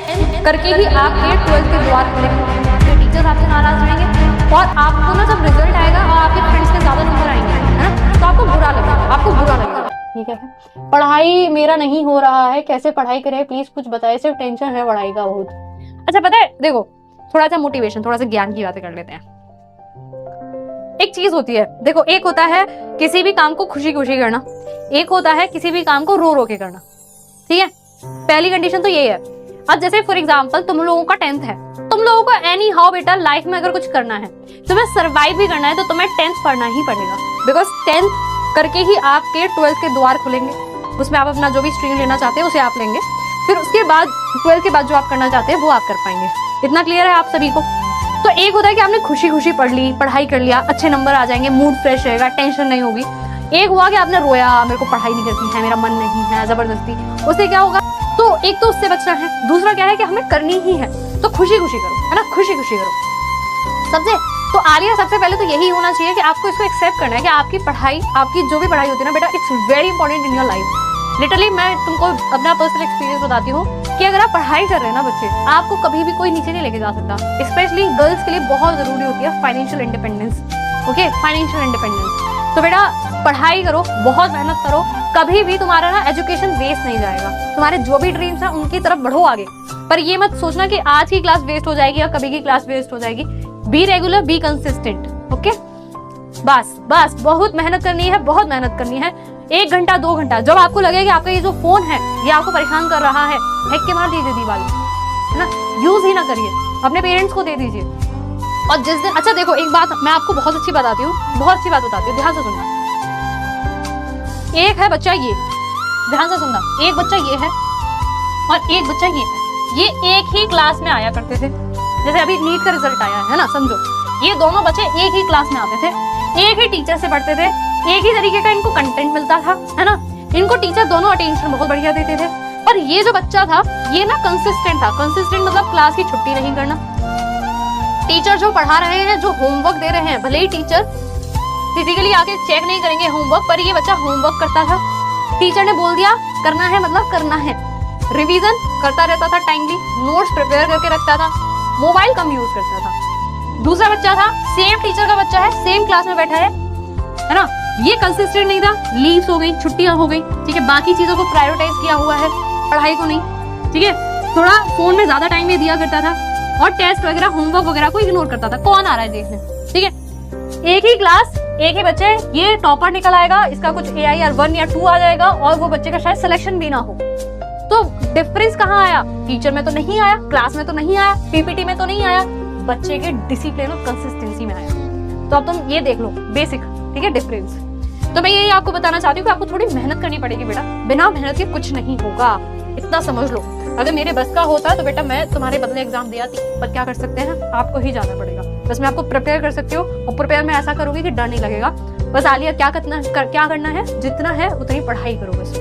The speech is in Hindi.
10th करके ही आपके 12th के द्वार खुलेंगे। टीचर्स आपसे नाराज रहेंगे और आपको ना जब रिजल्ट आएगा और आपके फ्रेंड्स के ज्यादा नंबर आएंगे, है ना, तो आपको बुरा लगेगा, आपको बुरा लगेगा। ठीक है, पढ़ाई मेरा नहीं हो रहा है, कैसे पढ़ाई करें प्लीज कुछ बताइए, सिर्फ टेंशन है पढ़ाई का बहुत। अच्छा पता है, देखो थोड़ा सा मोटिवेशन, थोड़ा सा ज्ञान की बातें कर लेते हैं। एक चीज होती है, देखो एक होता है किसी भी काम को खुशी खुशी करना, एक होता है किसी भी काम को रो रो के करना। ठीक है, पहली कंडीशन तो ये है। अब जैसे फॉर एग्जांपल तुम लोगों का 10th है, तुम लोगों को एनी हाउ बेटा लाइफ में अगर कुछ करना है, तुम्हें सर्वाइव भी करना है, तो तुम्हें 10th पढ़ना ही पड़ेगा। बिकॉज 10th करके ही आपके 12th के द्वार खुलेंगे। उसमें आप अपना जो भी स्ट्रीम लेना चाहते हैं उसे आप लेंगे, फिर उसके बाद 12th के बाद जो आप करना चाहते हैं वो आप कर पाएंगे। इतना क्लियर है आप सभी को? तो एक होता है कि आपने खुशी खुशी पढ़ ली, पढ़ाई कर लिया, अच्छे नंबर आ जाएंगे, मूड फ्रेश रहेगा, टेंशन नहीं होगी। एक हुआ कि आपने रोया, मेरे को पढ़ाई नहीं करती है, मेरा मन नहीं है, जबरदस्ती, उससे क्या होगा? तो एक तो उससे बचना है, दूसरा क्या है कि हमें करनी ही है, तो खुशी खुशी करो, है ना, खुशी खुशी करो। सबसे तो आलिया सबसे पहले तो यही होना चाहिए कि आपको इसको एक्सेप्ट करना है कि आपकी पढ़ाई, आपकी जो भी पढ़ाई होती है ना बेटा, it's very important in your life. Literally मैं तुमको अपना पर्सनल एक्सपीरियंस बताती हूँ कि अगर आप पढ़ाई कर रहे हैं ना बच्चे, आपको कभी भी कोई नीचे नहीं लेके जा सकता। स्पेशली गर्ल्स के लिए बहुत जरूरी होती है financial independence. Okay, financial independence. तो बेटा पढ़ाई करो, बहुत मेहनत करो, कभी भी तुम्हारा ना एजुकेशन वेस्ट नहीं जाएगा। तुम्हारे जो भी ड्रीम्स हैं उनकी तरफ बढ़ो आगे, पर ये मत सोचना कि आज की क्लास वेस्ट हो जाएगी या कभी की क्लास वेस्ट हो जाएगी। Be regular, be consistent. Okay, बस बस बहुत मेहनत करनी है, बहुत मेहनत करनी है। 1 घंटा 2 घंटा जब आपको लगे कि आपका ये जो फोन है ये आपको परेशान कर रहा है, फेंक के मार दीजिए दीवार, है ना, यूज ही ना करिए, अपने पेरेंट्स को दे दीजिए। और जिस दिन, अच्छा देखो एक बात मैं आपको बहुत अच्छी बताती हूँ, बहुत अच्छी बात बताती हूँ, ध्यान से सुनना। एक है बच्चा ये, ध्यान से सुनना, एक बच्चा ये है और एक बच्चा ये है। ये एक ही क्लास में आया करते थे, जैसे अभी नीट का रिजल्ट आया है ना, समझो ये दोनों बच्चे एक ही क्लास में आते थे, एक ही टीचर से पढ़ते थे, एक ही तरीके का इनको कंटेंट मिलता था, है ना, इनको टीचर दोनों अटेंशन बहुत बढ़िया देते थे। पर ये जो बच्चा था ये ना कंसिस्टेंट था। कंसिस्टेंट मतलब क्लास की छुट्टी नहीं करना, टीचर जो पढ़ा रहे हैं, जो होमवर्क दे रहे हैं, भले ही टीचर फिजिकली आके चेक नहीं करेंगे होमवर्क, पर ये बच्चा होमवर्क करता था। टीचर ने बोल दिया करना है मतलब करना है, रिवीजन करता रहता था, टाइमली नोट्स प्रिपेयर करके रखता था, मोबाइल कम यूज करता था। दूसरा बच्चा था, सेम टीचर का बच्चा है, सेम क्लास में बैठा है ना, ये कंसिस्टेंट नहीं था, लीव्स हो गई, छुट्टियां हो गई, ठीक है, बाकी चीजों को प्रायोरिटाइज किया हुआ है, पढ़ाई को नहीं। ठीक है, थोड़ा फोन में ज्यादा टाइम दिया करता था और टेस्ट वगैरह, होमवर्क वगैरह को इग्नोर करता था, कौन आ रहा है देखने। ठीक है, एक ही क्लास, एक ही बच्चे, ये टॉपर निकल आएगा, इसका कुछ AI या 1 या 2 आ जाएगा और वो बच्चे का शायद सिलेक्शन भी ना हो। तो डिफरेंस कहाँ आया? टीचर में तो नहीं आया, क्लास में तो नहीं आया, PPT में तो नहीं आया, बच्चे के डिसिप्लिन और कंसिस्टेंसी में आया। तो अब तुम ये देख लो बेसिक, ठीक है, डिफरेंस। तो मैं यही आपको बताना चाहती हूँ कि आपको थोड़ी मेहनत करनी पड़ेगी बेटा, बिना मेहनत के कुछ नहीं होगा, इतना समझ लो। अगर मेरे बस का होता तो बेटा मैं तुम्हारे बदले एग्जाम दिया थी, पर क्या कर सकते हैं, आपको ही जाना पड़ेगा। बस मैं आपको प्रिपेयर कर सकती हूँ और प्रिपेयर में ऐसा करूंगी कि डर नहीं लगेगा। बस आलिया क्या करना है, जितना है उतनी पढ़ाई करो बस।